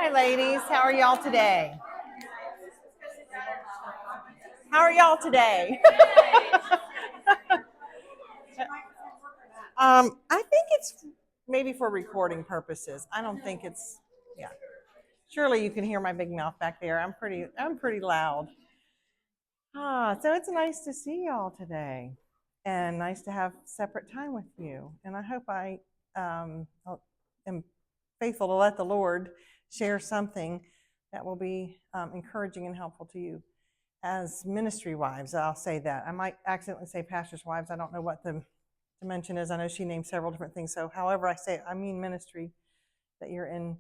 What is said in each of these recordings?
Hi, ladies. How are y'all today? How are y'all today? I think it's maybe for recording purposes. I don't think it's, yeah. Surely you can hear my big mouth back there. I'm pretty loud. So it's nice to see y'all today, and nice to have separate time with you. And I hope I am faithful to let the Lord share something that will be encouraging and helpful to you as ministry wives. I'll say that. I might accidentally say pastor's wives. I don't know what the dimension is. I know she named several different things. So however I say it, I mean ministry, that you're in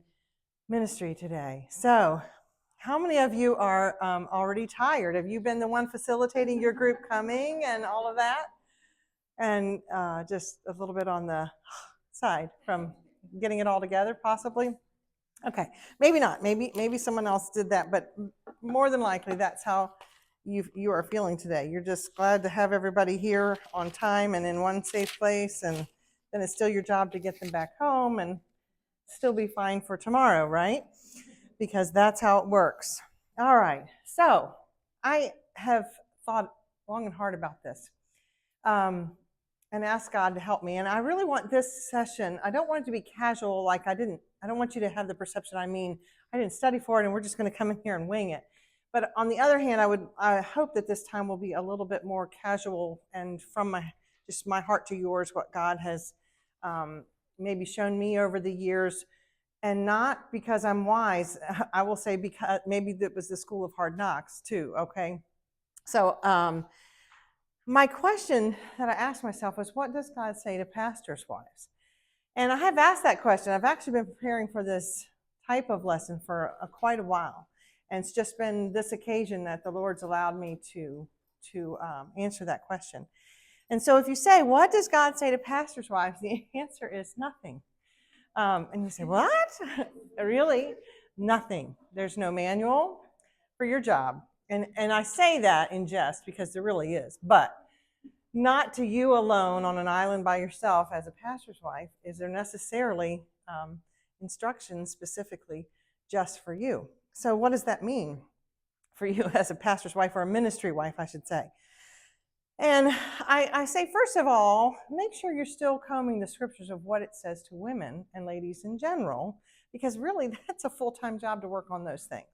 ministry today. So how many of you are already tired? Have you been the one facilitating your group coming and all of that? And just a little bit on the side from getting it all together, possibly? Okay, maybe not. Maybe someone else did that, but more than likely that's how you are feeling today. You're just glad to have everybody here on time and in one safe place, and then it's still your job to get them back home and still be fine for tomorrow, right? Because that's how it works. All right, so I have thought long and hard about this and asked God to help me. And I really want this session, I don't want it to be casual, like I don't want you to have the perception I didn't study for it and we're just going to come in here and wing it. But on the other hand, I hope that this time will be a little bit more casual and from my heart to yours, what God has maybe shown me over the years. And not because I'm wise, I will say because maybe that was the school of hard knocks too, okay? So my question that I asked myself was, what does God say to pastors' wives? And I have asked that question. I've actually been preparing for this type of lesson for quite a while. And it's just been this occasion that the Lord's allowed me to answer that question. And so if you say, what does God say to pastors' wives? The answer is nothing. And you say, what? Really? Nothing. There's no manual for your job. And I say that in jest because there really is. But not to you alone on an island by yourself as a pastor's wife is there necessarily instructions specifically just for you. So what does that mean for you as a pastor's wife, or a ministry wife, I should say? And I say, first of all, make sure you're still combing the scriptures of what it says to women and ladies in general, because really that's a full-time job to work on those things.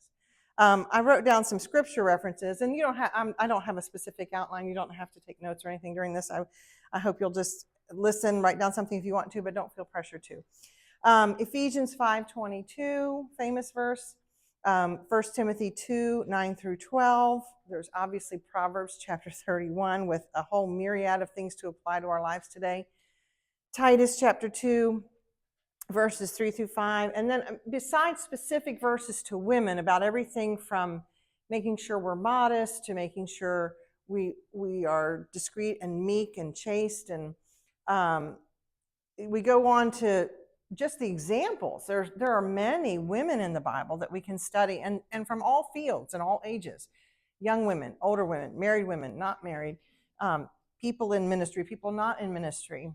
I wrote down some scripture references, and I don't have a specific outline. You don't have to take notes or anything during this. I hope you'll just listen, write down something if you want to, but don't feel pressure to. Ephesians 5:22, famous verse. 1 Timothy 2, 9 through 12. There's obviously Proverbs chapter 31 with a whole myriad of things to apply to our lives today. Titus chapter 2, verses 3 through 5. And then besides specific verses to women about everything from making sure we're modest to making sure we are discreet and meek and chaste. And we go on to just the examples. There are many women in the Bible that we can study, and from all fields and all ages. Young women, older women, married women, not married, people in ministry, people not in ministry,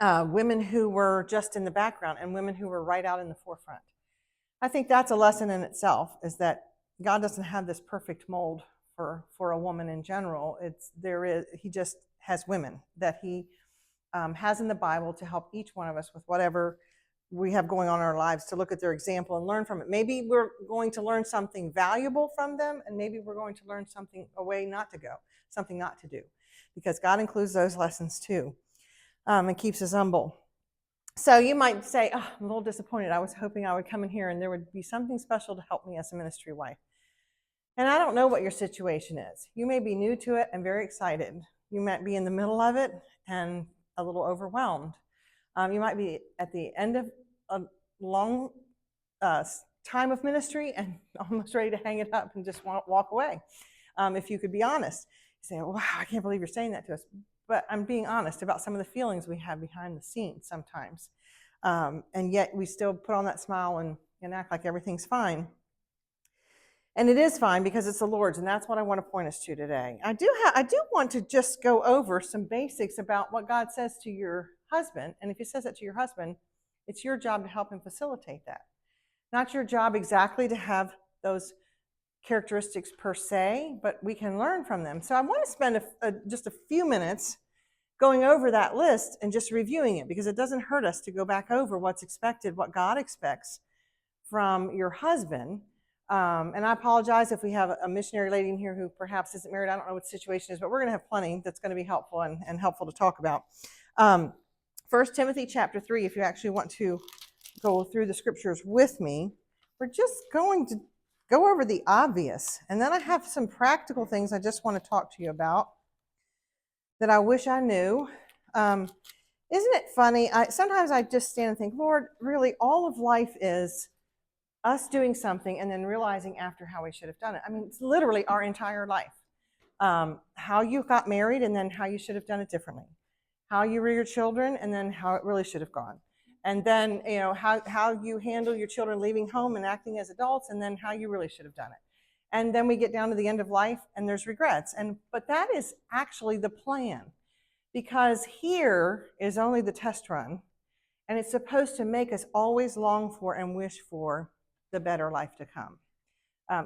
women who were just in the background, and women who were right out in the forefront. I think that's a lesson in itself, is that God doesn't have this perfect mold for a woman in general. He just has women that he has in the Bible to help each one of us with whatever we have going on in our lives, to look at their example and learn from it. Maybe we're going to learn something valuable from them, and maybe we're going to learn something, a way not to go, something not to do, because God includes those lessons too, and keeps us humble. So you might say, oh, I'm a little disappointed. I was hoping I would come in here and there would be something special to help me as a ministry wife. And I don't know what your situation is. You may be new to it and very excited. You might be in the middle of it and a little overwhelmed. You might be at the end of a long time of ministry and almost ready to hang it up and just walk away. If you could be honest, you say, wow, I can't believe you're saying that to us. But I'm being honest about some of the feelings we have behind the scenes sometimes. And yet we still put on that smile and act like everything's fine. And it is fine because it's the Lord's, and that's what I want to point us to today. I do want to just go over some basics about what God says to your husband. And if he says that to your husband, it's your job to help him facilitate that. Not your job exactly to have those characteristics per se, but we can learn from them. So I want to spend just a few minutes going over that list and just reviewing it, because it doesn't hurt us to go back over what's expected, what God expects from your husband. And I apologize if we have a missionary lady in here who perhaps isn't married. I don't know what the situation is, but we're going to have plenty that's going to be helpful and helpful to talk about. 1 Timothy chapter 3, if you actually want to go through the scriptures with me, we're just going to go over the obvious. And then I have some practical things I just want to talk to you about that I wish I knew. Isn't it funny? Sometimes I just stand and think, Lord, really, all of life is us doing something and then realizing after how we should have done it. I mean, it's literally our entire life. How you got married and then how you should have done it differently. How you rear your children and then how it really should have gone. And then, how you handle your children leaving home and acting as adults, and then how you really should have done it. And then we get down to the end of life and there's regrets. But that is actually the plan, because here is only the test run, and it's supposed to make us always long for and wish for the better life to come.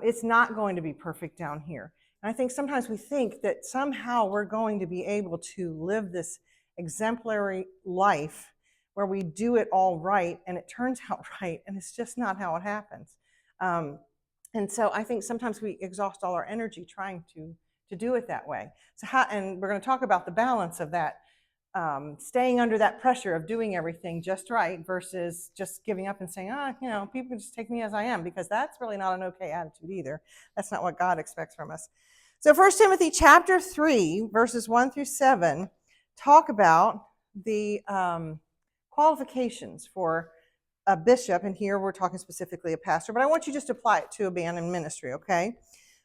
It's not going to be perfect down here. And I think sometimes we think that somehow we're going to be able to live this exemplary life where we do it all right and it turns out right, and it's just not how it happens. And so I think sometimes we exhaust all our energy trying to do it that way. And we're going to talk about the balance of that, staying under that pressure of doing everything just right versus just giving up and saying, people can just take me as I am, because that's really not an okay attitude either. That's not what God expects from us. So 1 Timothy chapter 3, verses 1 through 7, talk about the qualifications for a bishop, and here we're talking specifically a pastor, but I want you just to apply it to a man in ministry, okay?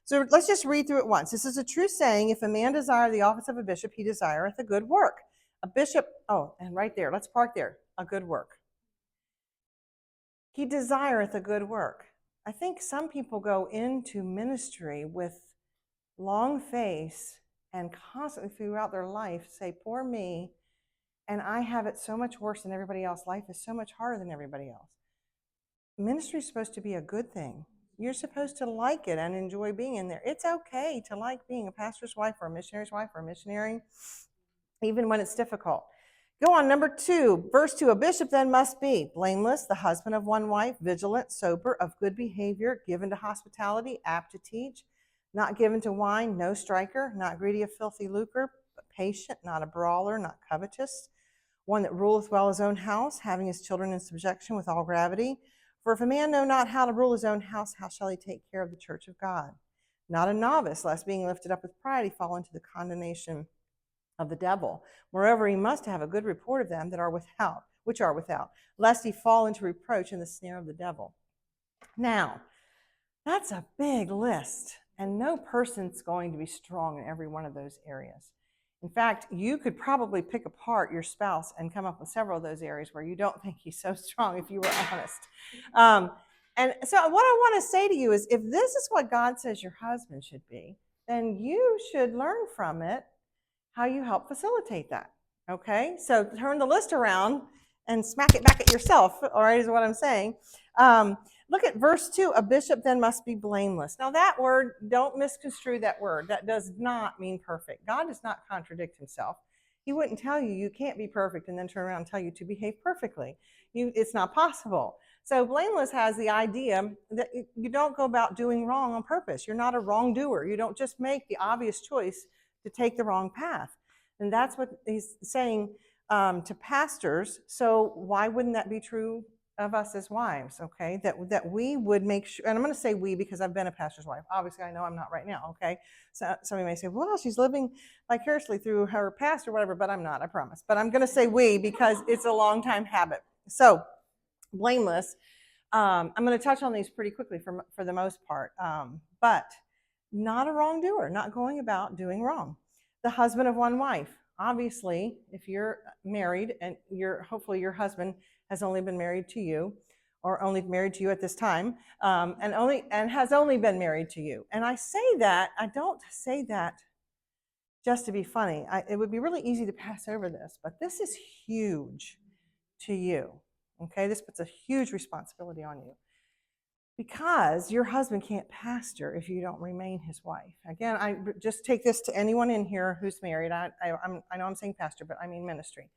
So let's just read through it once. This is a true saying: if a man desire the office of a bishop, he desireth a good work. A bishop, and right there, let's park there, a good work. He desireth a good work. I think some people go into ministry with long face and constantly throughout their life say, poor me, and I have it so much worse than everybody else. Life is so much harder than everybody else. Ministry is supposed to be a good thing. You're supposed to like it and enjoy being in there. It's okay to like being a pastor's wife or a missionary's wife or a missionary, even when it's difficult. Go on, number 2, verse 2. A bishop then must be blameless, the husband of one wife, vigilant, sober, of good behavior, given to hospitality, apt to teach, not given to wine, no striker, not greedy of filthy lucre, but patient, not a brawler, not covetous, one that ruleth well his own house, having his children in subjection with all gravity. For if a man know not how to rule his own house, how shall he take care of the church of God? Not a novice, lest being lifted up with pride he fall into the condemnation of the devil. Moreover, he must have a good report of them that are without, which are without, lest he fall into reproach in the snare of the devil. Now, that's a big list, and no person's going to be strong in every one of those areas. In fact, you could probably pick apart your spouse and come up with several of those areas where you don't think he's so strong, if you were honest. And so what I want to say to you is, if this is what God says your husband should be, then you should learn from it how you help facilitate that, okay? So turn the list around and smack it back at yourself, all right, is what I'm saying. Look at verse 2. A bishop then must be blameless. Now that word, don't misconstrue that word. That does not mean perfect. God does not contradict himself. He wouldn't tell you can't be perfect and then turn around and tell you to behave perfectly. It's not possible. So blameless has the idea that you don't go about doing wrong on purpose. You're not a wrongdoer. You don't just make the obvious choice to take the wrong path. And that's what he's saying to pastors. So why wouldn't that be true of us as wives, okay? That we would make sure, and I'm going to say we because I've been a pastor's wife. Obviously, I know I'm not right now, okay? So somebody may say, well, she's living vicariously through her past or whatever, but I'm not, I promise. But I'm going to say we because it's a long time habit. So blameless. I'm going to touch on these pretty quickly for the most part, but not a wrongdoer, not going about doing wrong. The husband of one wife. Obviously, if you're married and hopefully your husband has only been married to you, or only married to you at this time, and has only been married to you. And I say that, I don't say that just to be funny. It would be really easy to pass over this, but this is huge to you. Okay, this puts a huge responsibility on you. because your husband can't pastor if you don't remain his wife. Again, I just take this to anyone in here who's married. I know I'm saying pastor, but I mean ministry.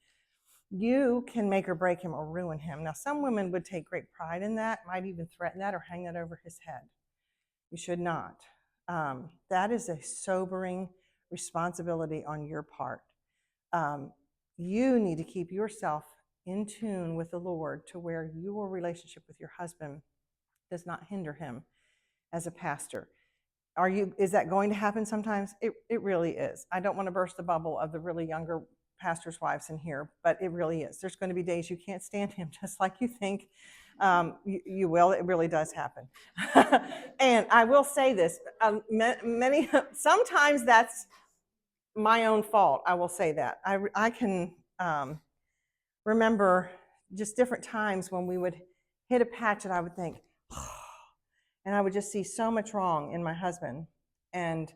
You can make or break him or ruin him. Now, some women would take great pride in that, might even threaten that or hang that over his head. You should not. That is a sobering responsibility on your part. You need to keep yourself in tune with the Lord to where your relationship with your husband does not hinder him as a pastor. Is that going to happen sometimes? It really is. I don't want to burst the bubble of the really younger pastors' wives in here, but it really is. There's going to be days you can't stand him just like you think you will. It really does happen. And I will say this, sometimes that's my own fault. I will say that. I can remember just different times when we would hit a patch and I would think, and I would just see so much wrong in my husband and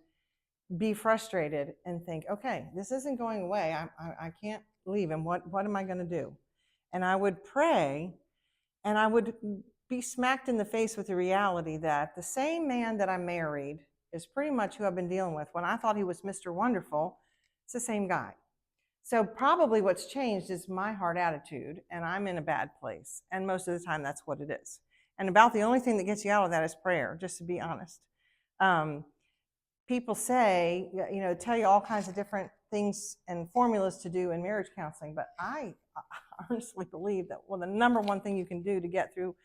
be frustrated and think, okay, this isn't going away. I can't leave him. What am I going to do? And I would pray, and I would be smacked in the face with the reality that the same man that I married is pretty much who I've been dealing with. When I thought he was Mr. Wonderful, it's the same guy. So probably what's changed is my heart attitude, and I'm in a bad place. And most of the time, that's what it is. And about the only thing that gets you out of that is prayer, just to be honest. People say, tell you all kinds of different things and formulas to do in marriage counseling, but I honestly believe that, the number one thing you can do to get through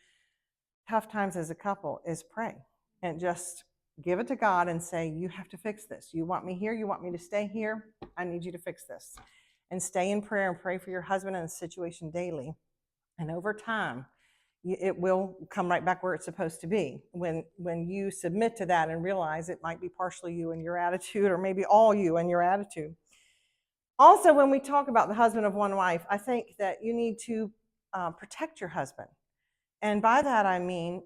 tough times as a couple is pray and just give it to God and say, you have to fix this. You want me here? You want me to stay here? I need you to fix this. And stay in prayer and pray for your husband and the situation daily. And over time, it will come right back where it's supposed to be when you submit to that and realize it might be partially you and your attitude, or maybe all you and your attitude. Also, when we talk about the husband of one wife, I think that you need to protect your husband. And by that, I mean,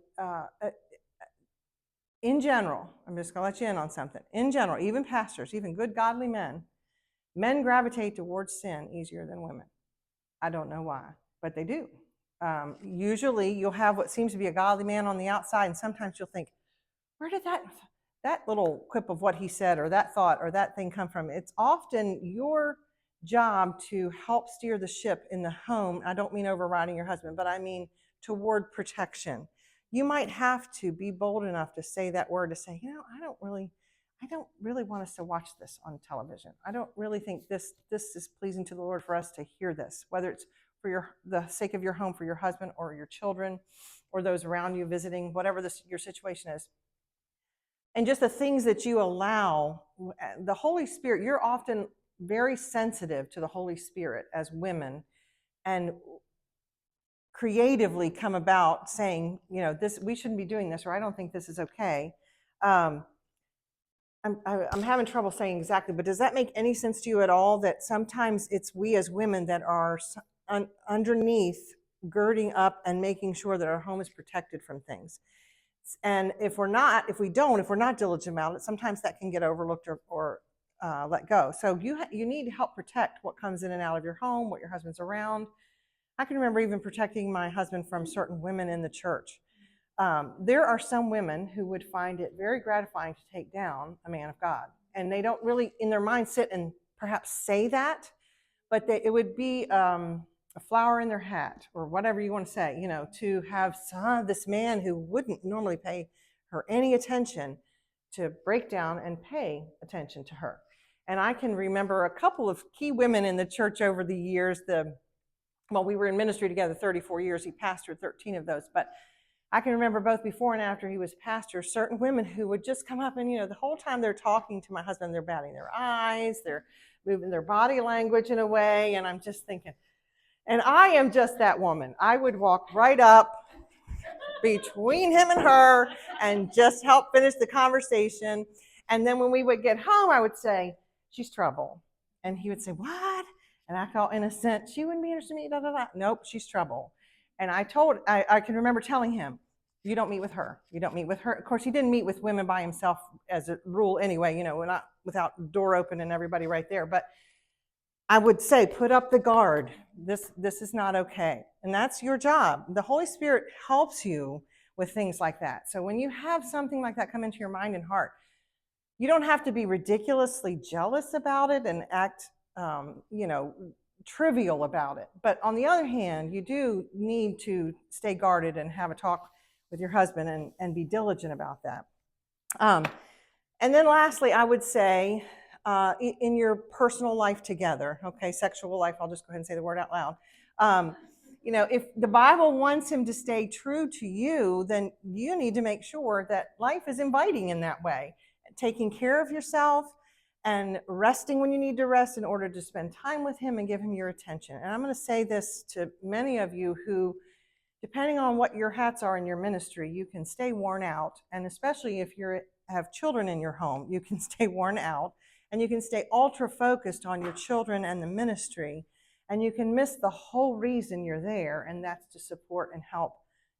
in general, I'm just going to let you in on something. In general, even pastors, even good godly men gravitate towards sin easier than women. I don't know why, but they do. Usually you'll have what seems to be a godly man on the outside, and sometimes you'll think, where did that little quip of what he said or that thought or that thing come from? It's often your job to help steer the ship in the home. I don't mean overriding your husband, but I mean toward protection. You might have to be bold enough to say that word, to say, I don't really want us to watch this on television. I don't really think this is pleasing to the Lord for us to hear this, whether it's for the sake of your home, for your husband or your children or those around you visiting, whatever your situation is. And just the things that you allow, the Holy Spirit, you're often very sensitive to the Holy Spirit as women, and creatively come about saying, this, we shouldn't be doing this, or I don't think this is okay. I'm having trouble saying exactly, but does that make any sense to you at all, that sometimes it's we as women that are underneath girding up and making sure that our home is protected from things? And if we're not diligent about it, sometimes that can get overlooked or let go. So you need to help protect what comes in and out of your home, what your husband's around. I can remember even protecting my husband from certain women in the church. There are some women who would find it very gratifying to take down a man of God. And they don't really, in their mind, sit and perhaps say that, but it would be a flower in their hat, or whatever you want to say, to have this man who wouldn't normally pay her any attention to break down and pay attention to her. And I can remember a couple of key women in the church over the years. We were in ministry together 34 years. He pastored 13 of those. But I can remember both before and after he was pastor, certain women who would just come up and, the whole time they're talking to my husband, they're batting their eyes, they're moving their body language in a way. And I'm just thinking, and I am just that woman. I would walk right up between him and her and just help finish the conversation. And then when we would get home, I would say, she's trouble. And he would say, what? And I felt innocent. She wouldn't be interested in me, blah, blah, blah. Nope, she's trouble. And I can remember telling him, you don't meet with her. You don't meet with her. Of course, he didn't meet with women by himself as a rule anyway, not without door open and everybody right there. But I would say, put up the guard. This is not okay. And that's your job. The Holy Spirit helps you with things like that. So when you have something like that come into your mind and heart, you don't have to be ridiculously jealous about it and act, trivial about it. But on the other hand, you do need to stay guarded and have a talk with your husband and be diligent about that. And then lastly, I would say in your personal life together, okay, sexual life, I'll just go ahead and say the word out loud. If the Bible wants him to stay true to you, then you need to make sure that life is inviting in that way, taking care of yourself and resting when you need to rest in order to spend time with him and give him your attention. And I'm going to say this to many of you who, depending on what your hats are in your ministry, you can stay worn out. And especially if you have children in your home, you can stay worn out and you can stay ultra focused on your children and the ministry. And you can miss the whole reason you're there, and that's to support and help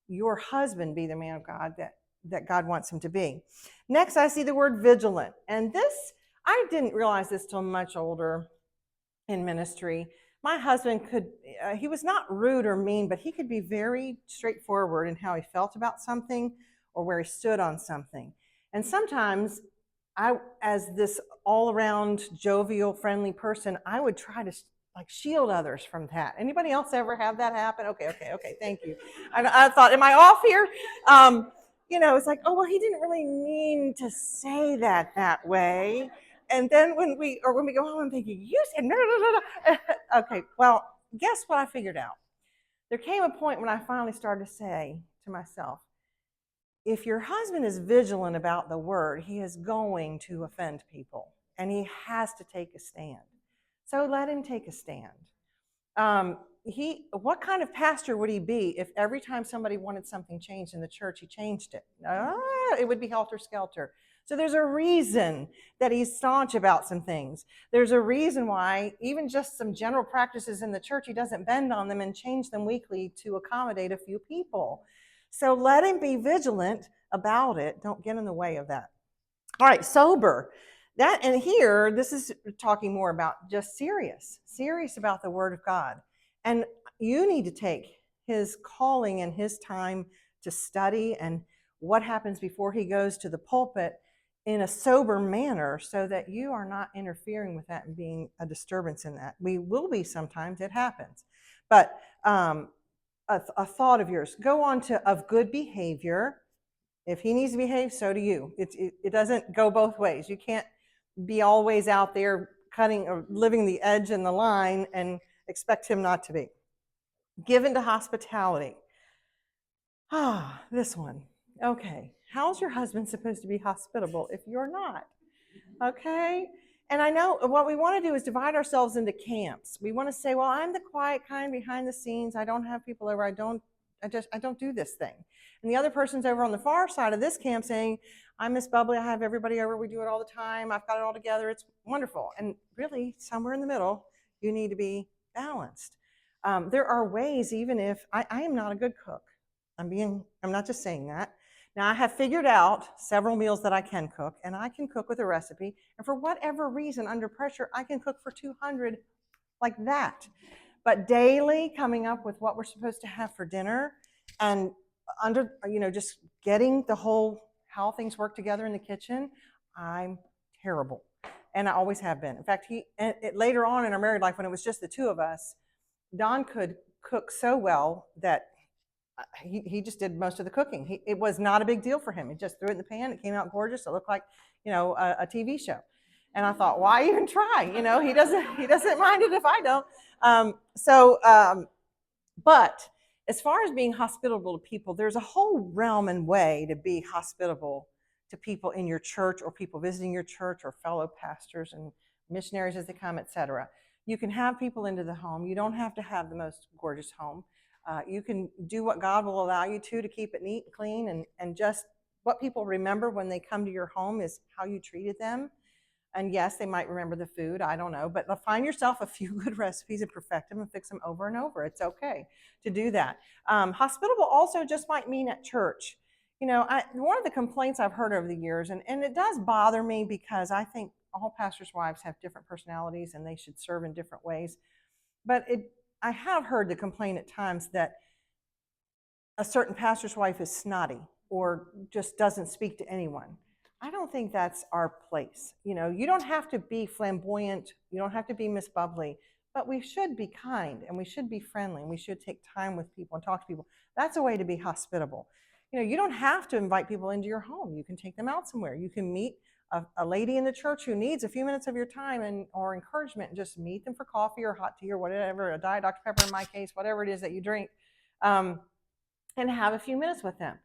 your husband be the man of God that God wants him to be. Next, I see the word vigilant. And this, I didn't realize this till much older in ministry. My husband he was not rude or mean, but he could be very straightforward in how he felt about something or where he stood on something. And sometimes as this all-around jovial, friendly person, I would try to shield others from that. Anybody else ever have that happen? Okay, thank you. I thought, am I off here? It's like, oh, well, he didn't really mean to say that way. And then when we go home, I'm thinking, you said no. Okay, well, guess what I figured out? There came a point when I finally started to say to myself, if your husband is vigilant about the word, he is going to offend people, and he has to take a stand. So let him take a stand. What kind of pastor would he be if every time somebody wanted something changed in the church, he changed it? It would be helter-skelter. So there's a reason that he's staunch about some things. There's a reason why even just some general practices in the church, he doesn't bend on them and change them weekly to accommodate a few people. So let him be vigilant about it. Don't get in the way of that. All right, sober. And here, this is talking more about just serious about the Word of God. And you need to take his calling and his time to study and what happens before he goes to the pulpit in a sober manner so that you are not interfering with that and being a disturbance in that. We will be sometimes, it happens. But a thought of yours. Go on to of good behavior. If he needs to behave, so do you. It doesn't go both ways. You can't be always out there cutting or living the edge and the line and expect him not to be. Given to hospitality. This one. Okay. How's your husband supposed to be hospitable if you're not? Okay. And I know what we want to do is divide ourselves into camps. We want to say, well, I'm the quiet kind behind the scenes. I don't have people over. I don't do this thing. And the other person's over on the far side of this camp saying, I'm Miss Bubbly. I have everybody over. We do it all the time. I've got it all together. It's wonderful. And really, somewhere in the middle, you need to be balanced. There are ways, even if I am not a good cook. I'm not just saying that. Now, I have figured out several meals that I can cook, and I can cook with a recipe. And for whatever reason, under pressure, I can cook for 200 like that. But daily coming up with what we're supposed to have for dinner and just getting the whole how things work together in the kitchen, I'm terrible. And I always have been. In fact, later on in our married life, when it was just the two of us, Don could cook so well that he just did most of the cooking. It was not a big deal for him. He just threw it in the pan. It came out gorgeous. It looked like, a TV show. And I thought, why even try? He doesn't mind it if I don't. But as far as being hospitable to people, there's a whole realm and way to be hospitable to people in your church or people visiting your church or fellow pastors and missionaries as they come, etc. You can have people into the home. You don't have to have the most gorgeous home. You can do what God will allow you to keep it neat and clean, and just what people remember when they come to your home is how you treated them. And yes, they might remember the food, I don't know, but find yourself a few good recipes and perfect them and fix them over and over. It's okay to do that. Hospitable also just might mean at church. One of the complaints I've heard over the years, and it does bother me because I think all pastors' wives have different personalities and they should serve in different ways. But I have heard the complaint at times that a certain pastor's wife is snotty or just doesn't speak to anyone. I don't think that's our place. You don't have to be flamboyant. You don't have to be Miss Bubbly, but we should be kind and we should be friendly and we should take time with people and talk to people. That's a way to be hospitable. You don't have to invite people into your home. You can take them out somewhere. You can meet a lady in the church who needs a few minutes of your time or encouragement, and just meet them for coffee or hot tea or whatever, a Diet Dr. Pepper in my case, whatever it is that you drink, and have a few minutes with them.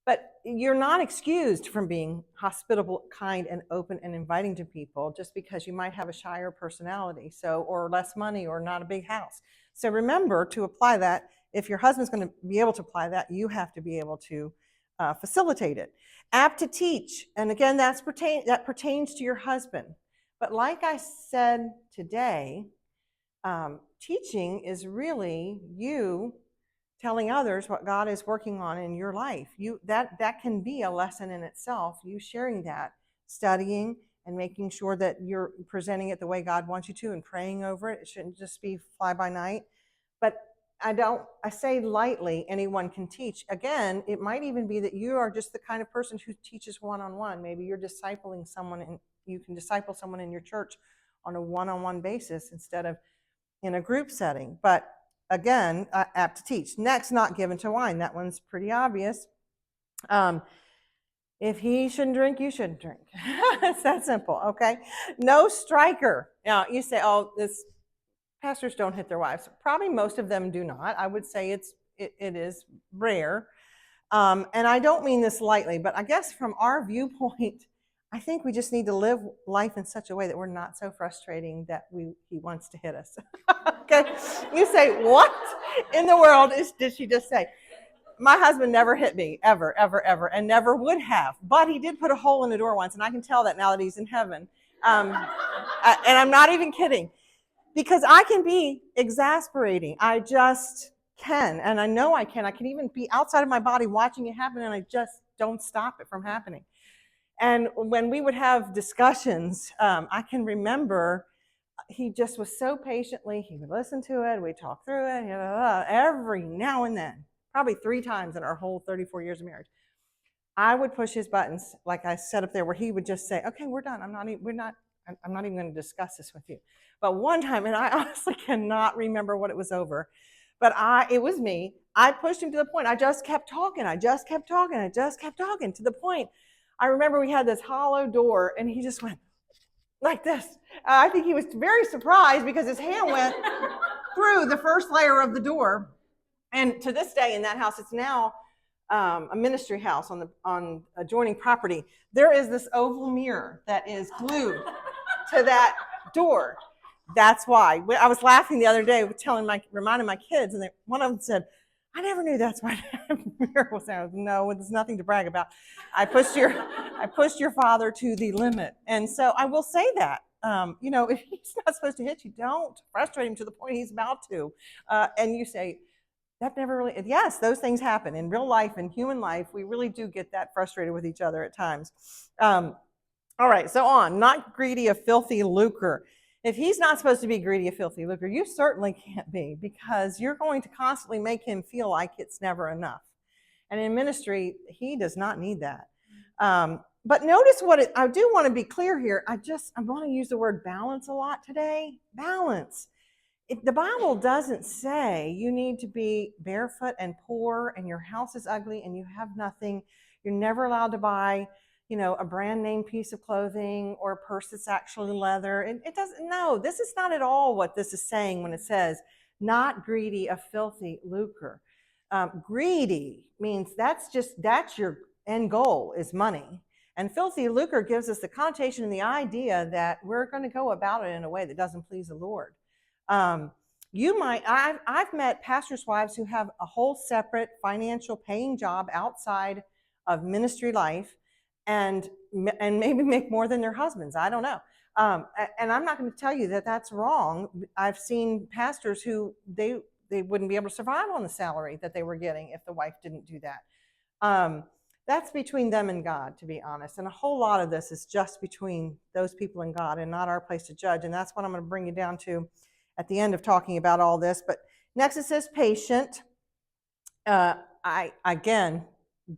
But you're not excused from being hospitable, kind, and open and inviting to people just because you might have a shyer personality, or less money, or not a big house. So remember to apply that. If your husband's going to be able to apply that, you have to be able to facilitate it. Apt to teach, and again, that pertains to your husband. But like I said today, teaching is really you telling others what God is working on in your life. That can be a lesson in itself. You sharing that, studying, and making sure that you're presenting it the way God wants you to, and praying over it. It shouldn't just be fly by night. But I say lightly, anyone can teach. Again, it might even be that you are just the kind of person who teaches one-on-one. Maybe you're discipling someone, and you can disciple someone in your church on a one-on-one basis instead of in a group setting. But again, apt to teach. Next, not given to wine. That one's pretty obvious. If he shouldn't drink, you shouldn't drink. It's that simple, okay? No striker. Now, you say, oh, pastors don't hit their wives. Probably most of them do not. I would say it is rare. And I don't mean this lightly, but I guess from our viewpoint, I think we just need to live life in such a way that we're not so frustrating that he wants to hit us. Okay? You say, what in the world did she just say? My husband never hit me, ever, ever, ever, and never would have. But he did put a hole in the door once, and I can tell that now that he's in heaven. And I'm not even kidding. Because I can be exasperating. I just can. And I know I can. I can even be outside of my body watching it happen, and I just don't stop it from happening. And when we would have discussions, I can remember he just was so patiently, he would listen to it, we'd talk through it, every now and then, probably 3 times in our whole 34 years of marriage. I would push his buttons, like I said up there, where he would just say, okay, we're done. I'm not even going to discuss this with you. But one time, and I honestly cannot remember what it was over, but it was me. I pushed him to the point. I just kept talking. I just kept talking to the point. I remember we had this hollow door, and he just went like this. I think he was very surprised because his hand went through the first layer of the door. And to this day in that house, it's now a ministry house on adjoining property. There is this oval mirror that is glued to that door. That's why. I was laughing the other day, reminding my kids, and one of them said, I never knew that's why that mirror was there. No, there's nothing to brag about. I pushed your father to the limit. And so I will say that, if he's not supposed to hit you, don't frustrate him to the point he's about to. And you say, that never really, yes, those things happen in real life, in human life. We really do get that frustrated with each other at times. All right, so on, not greedy of filthy lucre. If he's not supposed to be greedy of filthy lucre, you certainly can't be, because you're going to constantly make him feel like it's never enough. And in ministry, he does not need that. But notice I do want to be clear here. I want to use the word balance a lot today. Balance. The Bible doesn't say you need to be barefoot and poor and your house is ugly and you have nothing. You're never allowed to buy a brand name piece of clothing or a purse that's actually leather. It doesn't, no, this is not at all what this is saying when it says not greedy of filthy lucre. Greedy means that's your end goal is money. And filthy lucre gives us the connotation and the idea that we're going to go about it in a way that doesn't please the Lord. I've met pastors' wives who have a whole separate financial paying job outside of ministry life, and maybe make more than their husbands. I don't know. And I'm not going to tell you that that's wrong. I've seen pastors who they wouldn't be able to survive on the salary that they were getting if the wife didn't do that. That's between them and God, to be honest. And a whole lot of this is just between those people and God, and not our place to judge. And that's what I'm going to bring you down to at the end of talking about all this. But next it says patient. again,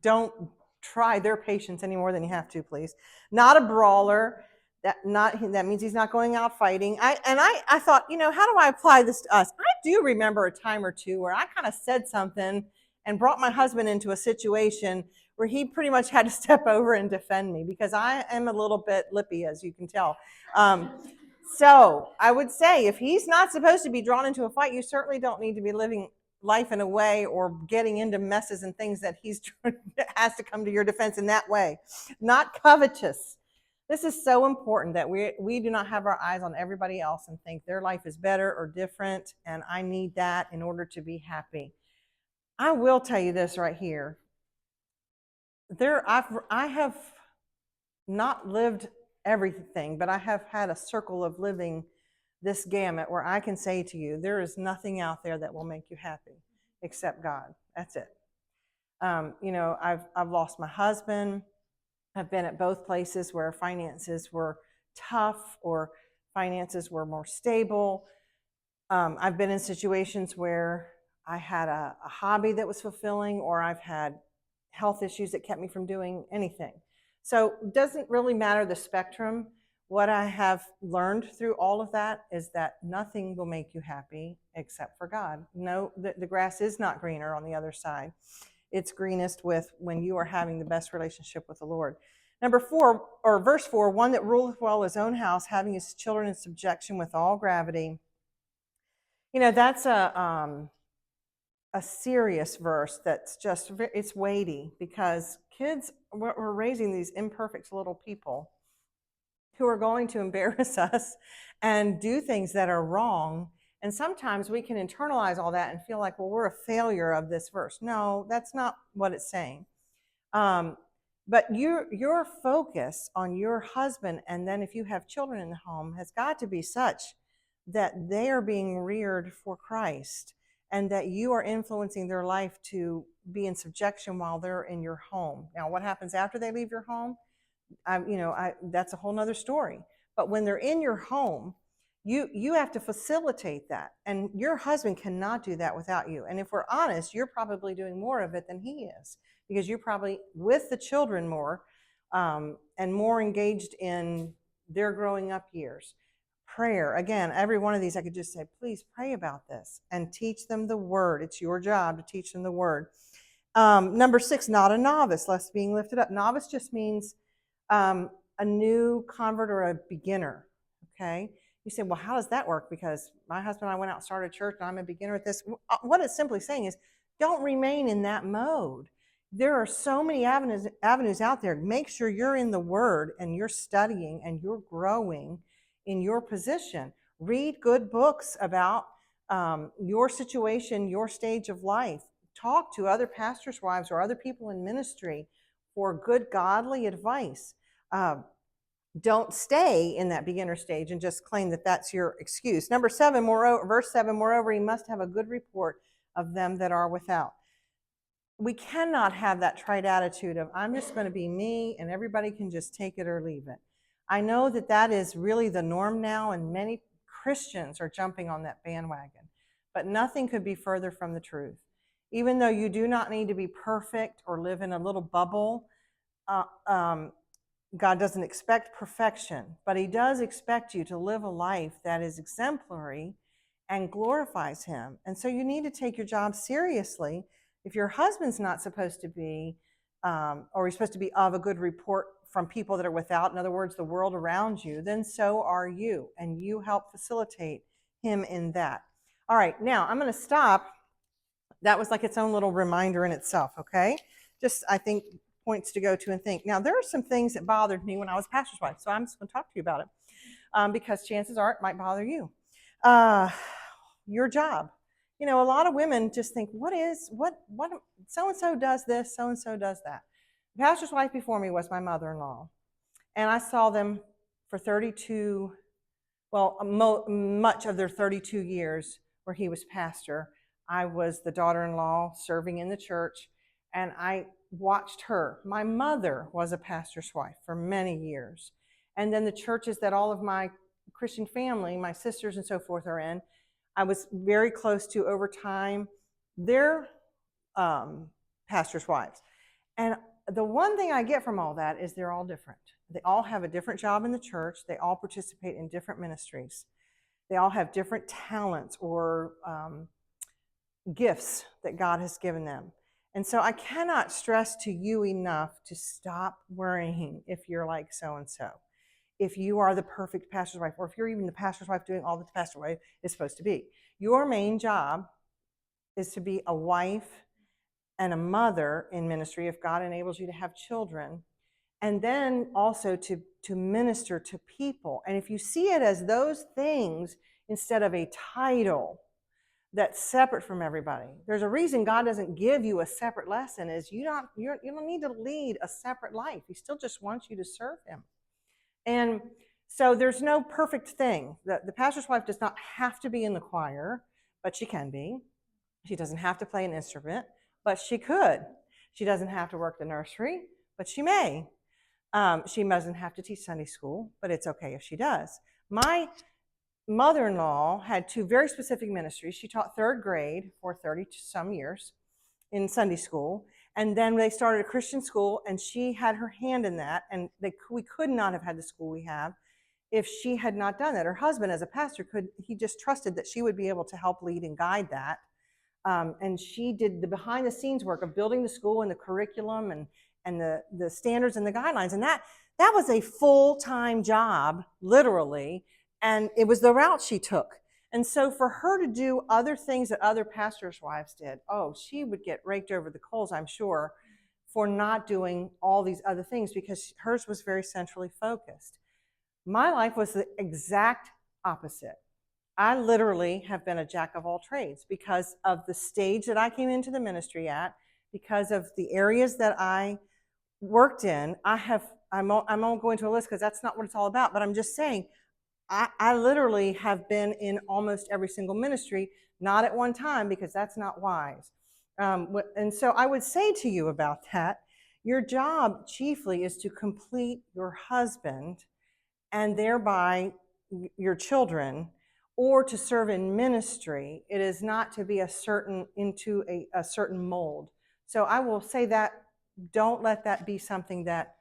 don't try their patience any more than you have to, please. Not a brawler. That means he's not going out fighting. I thought, how do I apply this to us? I do remember a time or two where I kind of said something and brought my husband into a situation where he pretty much had to step over and defend me, because I am a little bit lippy, as you can tell. So I would say, if he's not supposed to be drawn into a fight, you certainly don't need to be living life in a way or getting into messes and things that he's has to come to your defense in that way. Not covetous. This is so important, that we do not have our eyes on everybody else and think their life is better or different, and I need that in order to be happy. I will tell you this right here. I have not lived everything, but I have had a circle of living this gamut where I can say to you, there is nothing out there that will make you happy except God. That's it. I've lost my husband. I've been at both places where finances were tough or finances were more stable. I've been in situations where I had a hobby that was fulfilling, or I've had health issues that kept me from doing anything. So it doesn't really matter the spectrum. What I have learned through all of that is that nothing will make you happy except for God. No, the grass is not greener on the other side. It's greenest when you are having the best relationship with the Lord. Number 4, or verse 4, one that ruleth well his own house, having his children in subjection with all gravity. That's a serious verse that's just, it's weighty, because kids, we're raising these imperfect little people who are going to embarrass us and do things that are wrong. And sometimes we can internalize all that and feel like, well, we're a failure of this verse. No, that's not what it's saying. But your focus on your husband, and then if you have children in the home, has got to be such that they are being reared for Christ, and that you are influencing their life to be in subjection while they're in your home. Now, what happens after they leave your home? That's a whole nother story. But when they're in your home, you have to facilitate that, and your husband cannot do that without you. And if we're honest, you're probably doing more of it than he is, because you're probably with the children more, and more engaged in their growing up years. Prayer, again, every one of these I could just say, please pray about this and teach them the word. It's your job to teach them the word. Number 6, not a novice, lest being lifted up. Novice just means a new convert or a beginner. Okay, you say, well, how does that work? Because my husband and I went out and started a church, and I'm a beginner at this. What it's simply saying is, don't remain in that mode. There are so many avenues out there. Make sure you're in the Word, and you're studying, and you're growing in your position. Read good books about your situation, your stage of life. Talk to other pastors' wives or other people in ministry for good godly advice. Don't stay in that beginner stage and just claim that that's your excuse. Number 7, verse 7, moreover, he must have a good report of them that are without. We cannot have that trite attitude of, I'm just going to be me and everybody can just take it or leave it. I know that that is really the norm now, and many Christians are jumping on that bandwagon, but nothing could be further from the truth. Even though you do not need to be perfect or live in a little bubble, God doesn't expect perfection, but he does expect you to live a life that is exemplary and glorifies him. And so you need to take your job seriously. If your husband's not supposed to be, or he's supposed to be of a good report from people that are without, in other words, the world around you, then so are you, and you help facilitate him in that. All right, now I'm going to stop. That was like its own little reminder in itself, okay? Just, I think, points to go to and think. Now, there are some things that bothered me when I was pastor's wife, so I'm just going to talk to you about it, because chances are it might bother you. Your job. A lot of women just think, what so-and-so does this, so-and-so does that. The pastor's wife before me was my mother-in-law, and I saw them for much of their 32 years where he was pastor. I was the daughter-in-law serving in the church, and I watched her. My mother was a pastor's wife for many years. And then the churches that all of my Christian family, my sisters and so forth, are in, I was very close to over time. Their pastors' wives. And the one thing I get from all that is they're all different. They all have a different job in the church. They all participate in different ministries. They all have different talents or gifts that God has given them. And so I cannot stress to you enough to stop worrying if you're like so-and-so. If you are the perfect pastor's wife, or if you're even the pastor's wife doing all that the pastor's wife is supposed to be. Your main job is to be a wife and a mother in ministry if God enables you to have children, and then also to minister to people. And if you see it as those things instead of a title that's separate from everybody, there's a reason God doesn't give you a separate lesson, is you don't need to lead a separate life. He still just wants you to serve him. And so there's no perfect thing. The pastor's wife does not have to be in the choir, but she can be. She doesn't have to play an instrument, but she could. She doesn't have to work the nursery, but she may. She doesn't have to teach Sunday school, but it's okay if she does. My mother-in-law had two very specific ministries. She taught third grade for 30-some years in Sunday school, and then they started a Christian school, and she had her hand in that, and we could not have had the school we have if she had not done that. Her husband, as a pastor, he just trusted that she would be able to help lead and guide that. And she did the behind-the-scenes work of building the school and the curriculum and the standards and the guidelines. And that was a full-time job, literally, and it was the route she took. And so for her to do other things that other pastors' wives did, she would get raked over the coals, I'm sure, for not doing all these other things, because hers was very centrally focused. My life was the exact opposite. I literally have been a jack of all trades because of the stage that I came into the ministry at, because of the areas that I worked in. I'm not going to a list because that's not what it's all about, but I'm just saying, I literally have been in almost every single ministry, not at one time, because that's not wise. And so I would say to you about that, your job chiefly is to complete your husband and thereby your children, or to serve in ministry. It is not to be into a certain mold. So I will say that, don't let that be something that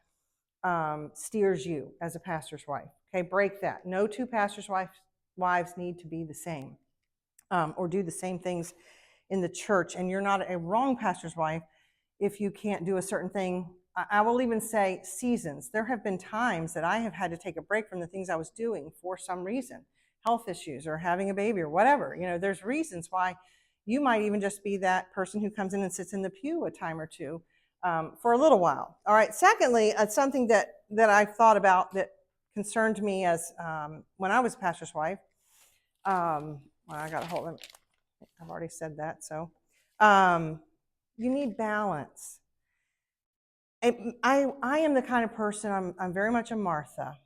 steers you as a pastor's wife. Okay, break that. No two pastors' wives need to be the same or do the same things in the church. And you're not a wrong pastor's wife if you can't do a certain thing. I will even say seasons. There have been times that I have had to take a break from the things I was doing for some reason, health issues or having a baby or whatever. There's reasons why you might even just be that person who comes in and sits in the pew a time or two for a little while. All right. Secondly, something that I've thought about that concerned me as when I was a pastor's wife. I got to hold them. I've already said that. So you need balance. I am the kind of person, I'm very much a Martha.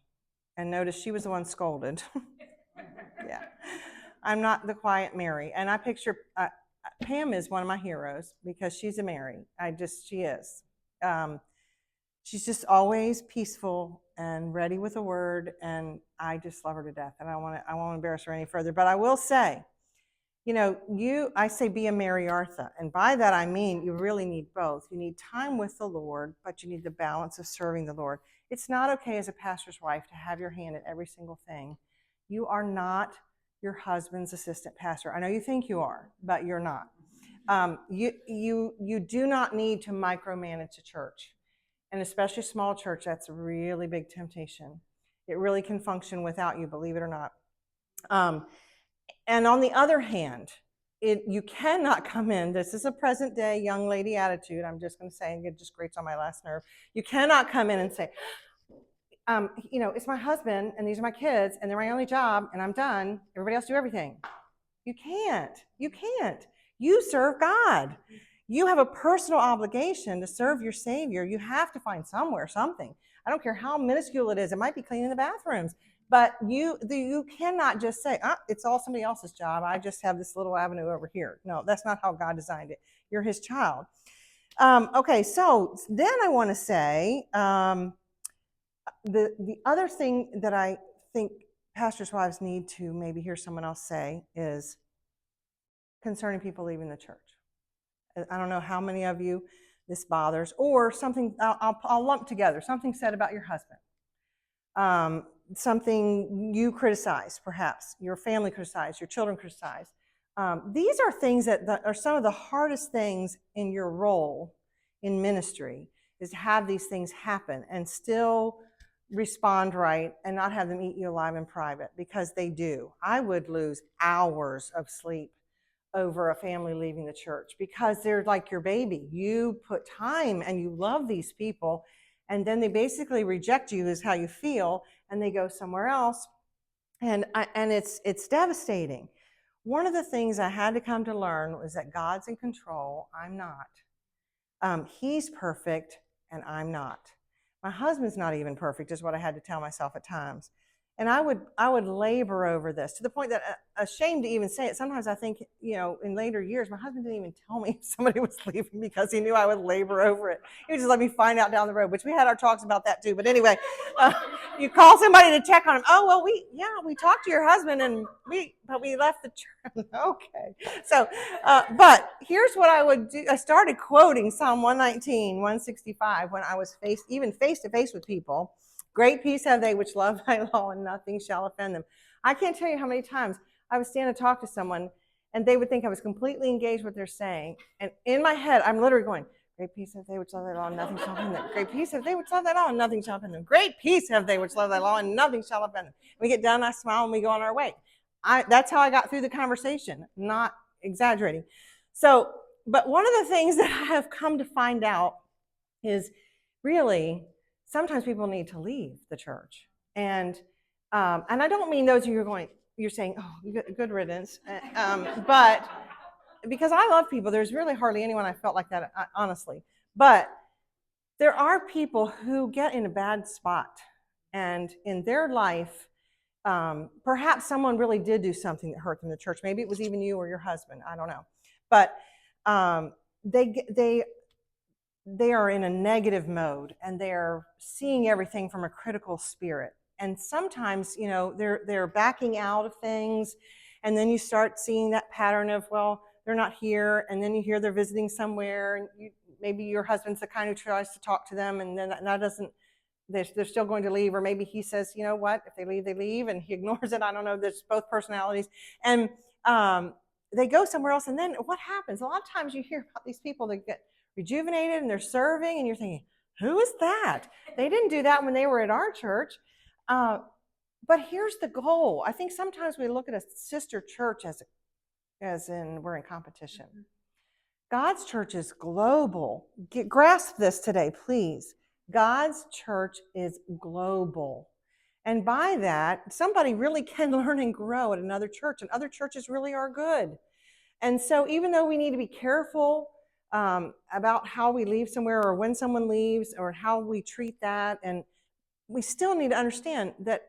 And notice she was the one scolded. Yeah. I'm not the quiet Mary. And I picture Pam is one of my heroes because she's a Mary. She is. She's just always peaceful and ready with a word, and I just love her to death. And I won't embarrass her any further. But I will say, I say be a Mary Artha, and by that I mean you really need both. You need time with the Lord, but you need the balance of serving the Lord. It's not okay as a pastor's wife to have your hand in every single thing. You are not your husband's assistant pastor. I know you think you are, but you're not. You do not need to micromanage a church, and especially a small church. That's a really big temptation. It really can function without you, believe it or not. And on the other hand, you cannot come in. This is a present day young lady attitude. I'm just going to say, and it just grates on my last nerve. You cannot come in and say, it's my husband and these are my kids and they're my only job and I'm done. Everybody else do everything. You can't. You serve God. You have a personal obligation to serve your Savior. You have to find something. I don't care how minuscule it is. It might be cleaning the bathrooms. But you cannot just say, it's all somebody else's job. I just have this little avenue over here. No, that's not how God designed it. You're his child. Okay, so then I want to say the other thing that I think pastors' wives need to maybe hear someone else say is concerning people leaving the church. I don't know how many of you this bothers, or something I'll lump together, something said about your husband, something you criticize, perhaps your family criticized, your children criticized. These are things that are some of the hardest things in your role in ministry, is to have these things happen and still respond right and not have them eat you alive in private, because they do. I would lose hours of sleep over a family leaving the church, because they're like your baby. You put time and you love these people, and then they basically reject you, is how you feel, and they go somewhere else, and it's devastating. One of the things I had to come to learn was that God's in control. I'm not. He's perfect and I'm not. My husband's not even perfect, is what I had to tell myself at times. And I would labor over this, to the point that, ashamed to even say it, sometimes I think, in later years, my husband didn't even tell me if somebody was leaving, because he knew I would labor over it. He would just let me find out down the road, which we had our talks about that too. But anyway, you call somebody to check on him. Oh, well, we talked to your husband, and we left the church. Okay. So, but here's what I would do. I started quoting Psalm 119, 165 when I was face to face with people. Great peace have they which love thy law, and nothing shall offend them. I can't tell you how many times I would stand and talk to someone, and they would think I was completely engaged with what they're saying. And in my head, I'm literally going, great peace have they which love thy law, and nothing shall offend them. Great peace have they which love thy law, and nothing shall offend them. Great peace have they which love thy law, and nothing shall offend them. We get done, I smile, and we go on our way. That's how I got through the conversation, not exaggerating. So, but one of the things that I have come to find out is, really, sometimes people need to leave the church, and I don't mean those of you you're saying, oh, good riddance, but because I love people, there's really hardly anyone I felt like that, honestly. But there are people who get in a bad spot, and in their life, perhaps someone really did do something that hurt them in the church. Maybe it was even you or your husband. I don't know, but they are in a negative mode, and they're seeing everything from a critical spirit. And sometimes, they're backing out of things, and then you start seeing that pattern of, well, they're not here, and then you hear they're visiting somewhere, and maybe your husband's the kind who tries to talk to them, and then that doesn't, they're still going to leave, or maybe he says, you know what, if they leave, they leave, and he ignores it. I don't know, there's both personalities, and they go somewhere else. And then what happens? A lot of times you hear about these people that get rejuvenated and they're serving, and you're thinking, who is that? They didn't do that when they were at our church. But here's the goal. I think sometimes we look at a sister church as in we're in competition. God's church is global. Grasp this today, please. God's church is global. And by that, somebody really can learn and grow at another church, and other churches really are good. And so even though we need to be careful about how we leave somewhere, or when someone leaves, or how we treat that, and we still need to understand that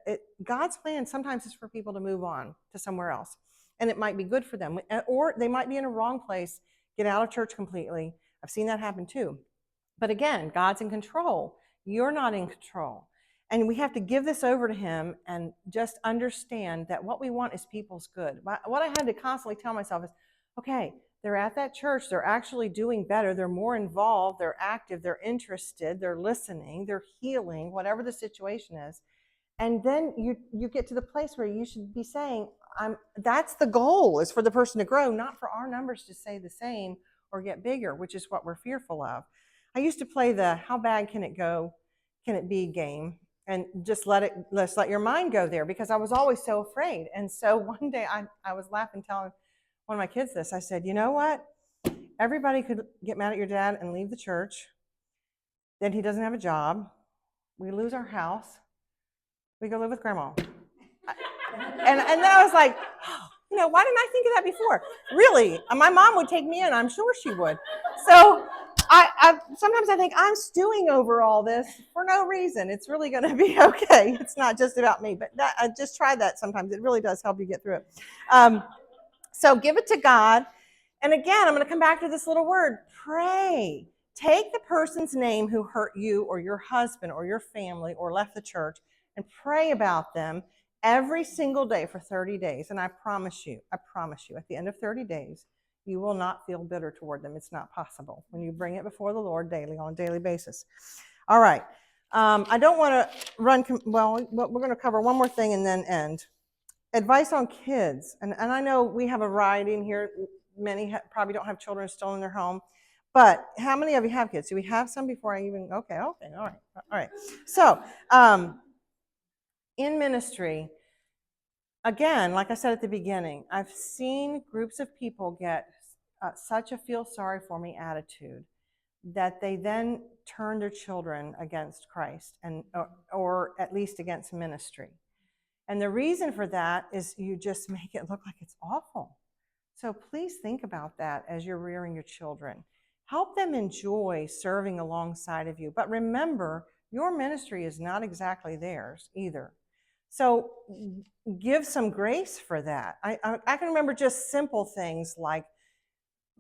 God's plan sometimes is for people to move on to somewhere else. And it might be good for them, or they might be in a wrong place, get out of church completely. I've seen that happen too. But again, God's in control. You're not in control. And we have to give this over to him and just understand that what we want is people's good. What I had to constantly tell myself is, okay, they're at that church, they're actually doing better, they're more involved, they're active, they're interested, they're listening, they're healing, whatever the situation is. And then you get to the place where you should be saying, that's the goal, is for the person to grow, not for our numbers to stay the same or get bigger, which is what we're fearful of. I used to play the how bad can it go, can it be game, and just let's let your mind go there, because I was always so afraid. And so one day I was laughing, telling one of my kids this. I said, you know what? Everybody could get mad at your dad and leave the church. Then he doesn't have a job. We lose our house. We go live with grandma. And then I was like, why didn't I think of that before? Really, my mom would take me in. I'm sure she would. So I sometimes I think I'm stewing over all this for no reason. It's really going to be okay. It's not just about me. But I just try that sometimes. It really does help you get through it. So give it to God. And again, I'm going to come back to this little word, pray. Take the person's name who hurt you or your husband or your family or left the church, and pray about them every single day for 30 days. And I promise you, at the end of 30 days, You will not feel bitter toward them. It's not possible when you bring it before the Lord daily, on a daily basis. All right. I don't want to run, well, we're going to cover one more thing and then end. Advice on kids. And I know we have a variety in here. Many probably don't have children still in their home. But how many of you have kids? Do we have some before I even, okay, all right. So in ministry, again, like I said at the beginning, I've seen groups of people get such a feel sorry for me attitude that they then turn their children against Christ or at least against ministry. And the reason for that is you just make it look like it's awful. So please think about that as you're rearing your children. Help them enjoy serving alongside of you. But remember, your ministry is not exactly theirs either. So give some grace for that. I can remember just simple things like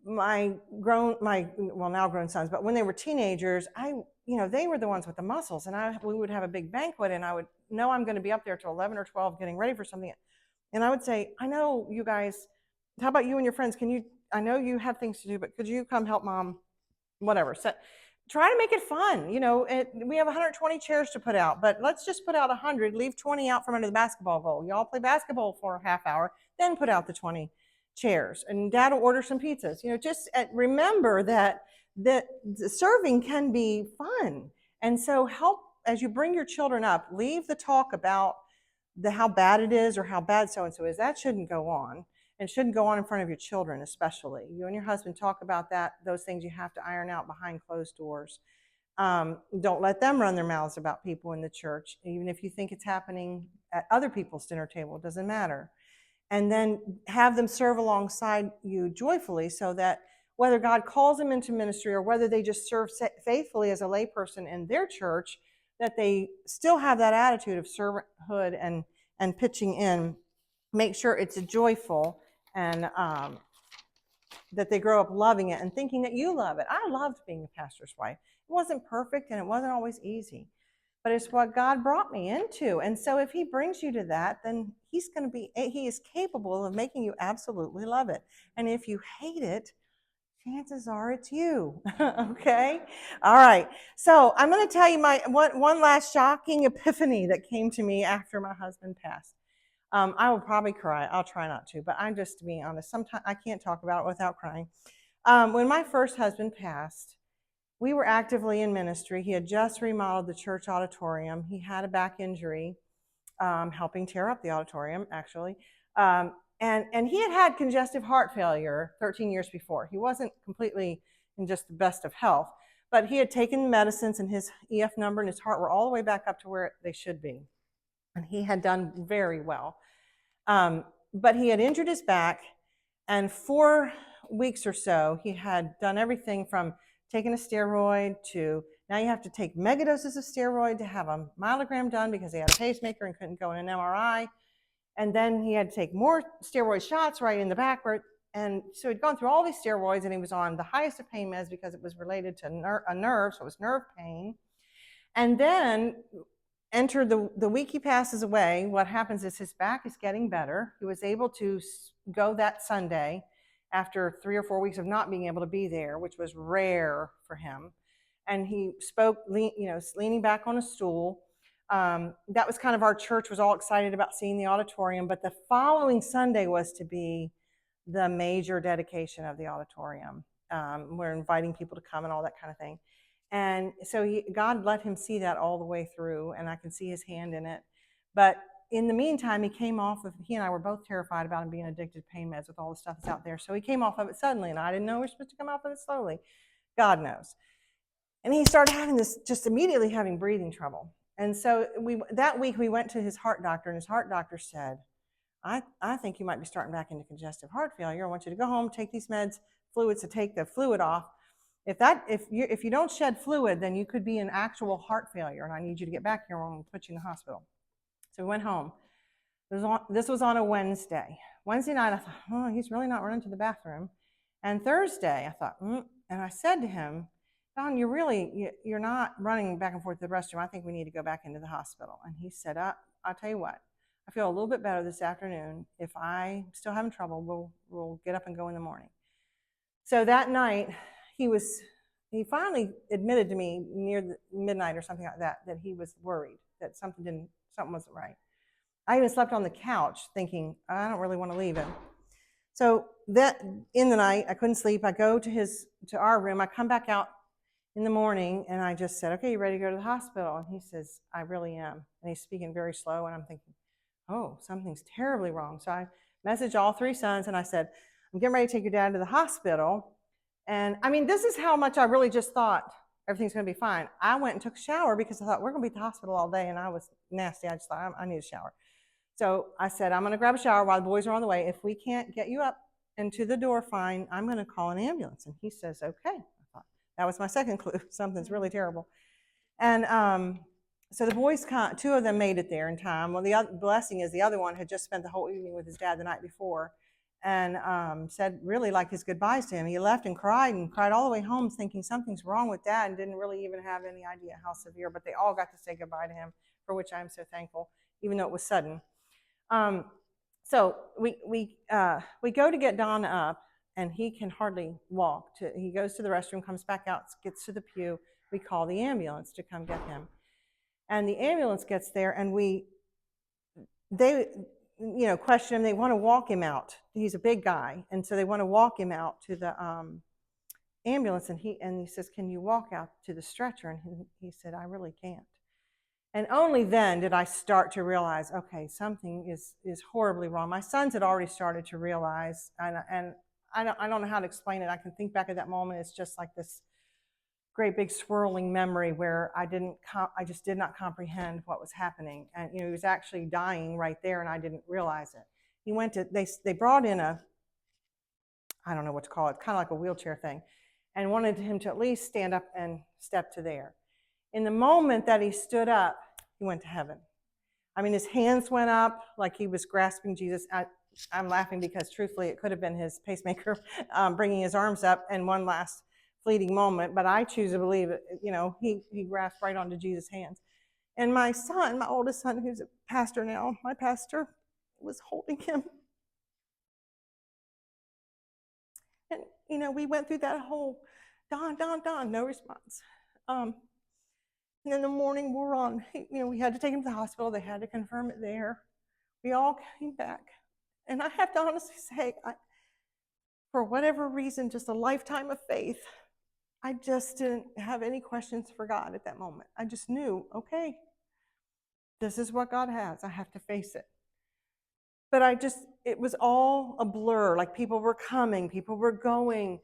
my now grown sons, but when they were teenagers, they were the ones with the muscles, and we would have a big banquet, and I would know I'm going to be up there till 11 or 12 getting ready for something. And I would say, I know you guys, how about you and your friends? I know you have things to do, but could you come help mom? Whatever. So try to make it fun. We have 120 chairs to put out, but let's just put out 100, leave 20 out from under the basketball goal. Y'all play basketball for a half hour, then put out the 20 chairs, and dad will order some pizzas. Just remember that serving can be fun. And so help as you bring your children up, leave the talk about how bad it is or how bad so-and-so is. That shouldn't go on, and shouldn't go on in front of your children, especially. You and your husband talk about those things you have to iron out behind closed doors. Don't let them run their mouths about people in the church, even if you think it's happening at other people's dinner table. It doesn't matter. And then have them serve alongside you joyfully, so that whether God calls them into ministry or whether they just serve faithfully as a layperson in their church, that they still have that attitude of servanthood and pitching in. Make sure it's joyful, and that they grow up loving it and thinking that you love it. I loved being a pastor's wife. It wasn't perfect and it wasn't always easy, but it's what God brought me into. And so if he brings you to that, then he is capable of making you absolutely love it. And if you hate it, chances are it's you. Okay? All right. So I'm going to tell you my one last shocking epiphany that came to me after my husband passed. I will probably cry. I'll try not to, but I'm just, to be honest, sometimes I can't talk about it without crying. When my first husband passed, we were actively in ministry. He had just remodeled the church auditorium. He had a back injury, helping tear up the auditorium, actually. And he had congestive heart failure 13 years before. He wasn't completely in just the best of health, but he had taken medicines, and his EF number and his heart were all the way back up to where they should be. And he had done very well. But he had injured his back, and 4 weeks or so, he had done everything from taking a steroid to now you have to take megadoses of steroid to have a myelogram done because he had a pacemaker and couldn't go in an MRI. And then he had to take more steroid shots right in the back. And so he'd gone through all these steroids, and he was on the highest of pain meds because it was related to a nerve, so it was nerve pain. And then enter the week he passes away, what happens is his back is getting better. He was able to go that Sunday after 3 or 4 weeks of not being able to be there, which was rare for him. And he spoke, leaning back on a stool. That was kind of, our church was all excited about seeing the auditorium, but the following Sunday was to be the major dedication of the auditorium. We're inviting people to come and all that kind of thing. And so God let him see that all the way through, and I can see his hand in it. But in the meantime, he and I were both terrified about him being addicted to pain meds with all the stuff that's out there. So he came off of it suddenly, and I didn't know we were supposed to come off of it slowly. God knows. And he started just immediately having breathing trouble. And so that week we went to his heart doctor, and his heart doctor said, I think you might be starting back into congestive heart failure. I want you to go home, take these fluids to take the fluid off. If you don't shed fluid, then you could be in actual heart failure, and I need you to get back here, or I'm going to put you in the hospital. So we went home. This was on a Wednesday. Wednesday night, I thought, oh, he's really not running to the bathroom. And Thursday, I thought, and I said to him, Don, you're not running back and forth to the restroom. I think we need to go back into the hospital. And he said, I'll tell you what, I feel a little bit better this afternoon. If I'm still having trouble, we'll get up and go in the morning. So that night, he finally admitted to me near the midnight or something like that he was worried that something wasn't right. I even slept on the couch thinking, I don't really want to leave him. So that in the night, I couldn't sleep. I go to our room. I come back out in the morning and I just said, okay, you ready to go to the hospital? And he says, I really am. And he's speaking very slow. And I'm thinking, oh, something's terribly wrong. So I messaged all three sons and I said, I'm getting ready to take your dad to the hospital. And I mean, this is how much I really just thought everything's going to be fine. I went and took a shower because I thought we're going to be at the hospital all day. And I was nasty. I just thought I need a shower. So I said, I'm going to grab a shower while the boys are on the way. If we can't get you up and to the door fine, I'm going to call an ambulance. And he says, okay. I thought, that was my second clue. Something's really terrible. And so the boys, two of them made it there in time. Well, the other blessing is the other one had just spent the whole evening with his dad the night before and said really like his goodbyes to him. He left and cried all the way home thinking something's wrong with dad and didn't really even have any idea how severe. But they all got to say goodbye to him, for which I'm so thankful, even though it was sudden. So we go to get Don up, and he can hardly walk. He goes to the restroom, comes back out, gets to the pew. We call the ambulance to come get him, and the ambulance gets there, and they question him. They want to walk him out. He's a big guy, and so they want to walk him out to the ambulance. And he says, "Can you walk out to the stretcher?" And he said, "I really can't." And only then did I start to realize, okay, something is horribly wrong. My sons had already started to realize, and I don't know how to explain it. I can think back at that moment. It's just like this great big swirling memory where I just did not comprehend what was happening. And he was actually dying right there, and I didn't realize it. They brought in I don't know what to call it, kind of like a wheelchair thing, and wanted him to at least stand up and step to there. In the moment that he stood up, he went to heaven. I mean, his hands went up like he was grasping Jesus. I'm laughing because truthfully, it could have been his pacemaker bringing his arms up in one last fleeting moment. But I choose to believe it. He grasped right onto Jesus' hands. And my son, my oldest son, who's a pastor now, my pastor, was holding him. And, we went through that whole Don, no response. And in the morning wore on. We had to take him to the hospital. They had to confirm it there. We all came back. And I have to honestly say, for whatever reason, just a lifetime of faith, I just didn't have any questions for God at that moment. I just knew, okay, this is what God has. I have to face it. But it was all a blur. Like people were coming, people were going.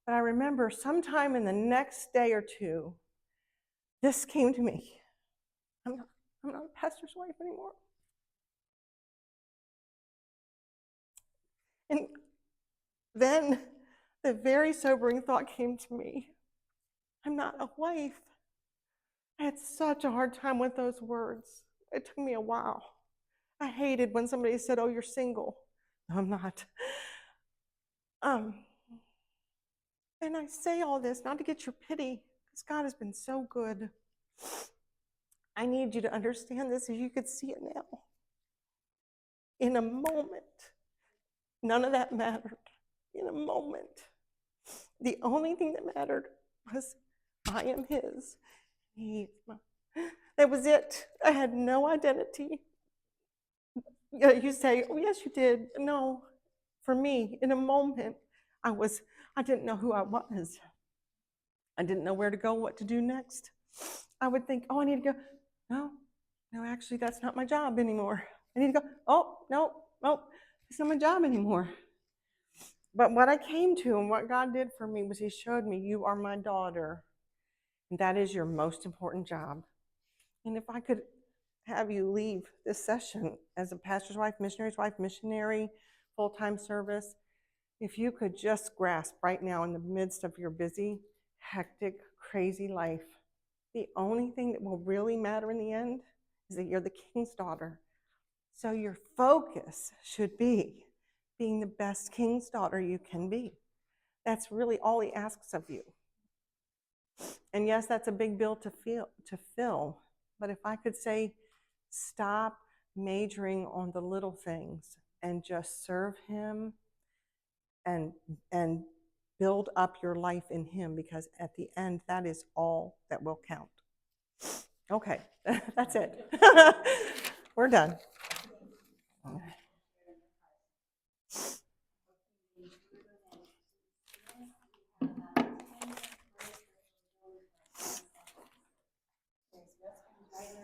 But I remember sometime in the next day or two, this came to me. I'm not a pastor's wife anymore. And then the very sobering thought came to me. I'm not a wife. I had such a hard time with those words. It took me a while. I hated when somebody said, "Oh, you're single." No, I'm not. And I say all this not to get your pity, because God has been so good. I need you to understand this as you could see it now. In a moment, none of that mattered. In a moment, the only thing that mattered was I am his. He is mine. That was it. I had no identity. You say, "Oh, yes, you did." No, for me, in a moment, I didn't know who I was. I didn't know where to go, what to do next. I would think, "Oh, I need to go." No, actually, that's not my job anymore. I need to go. "Oh, no, it's not my job anymore." But what I came to and what God did for me was he showed me, you are my daughter. And that is your most important job. And if I could have you leave this session as a pastor's wife, missionary's wife, missionary, full-time service, if you could just grasp right now in the midst of your busy, hectic, crazy life, the only thing that will really matter in the end is that you're the king's daughter. So your focus should be being the best king's daughter you can be. That's really all he asks of you. And yes, that's a big bill to fill. But if I could say, stop majoring on the little things and just serve him and build up your life in Him, because at the end, that is all that will count. Okay, that's it. We're done.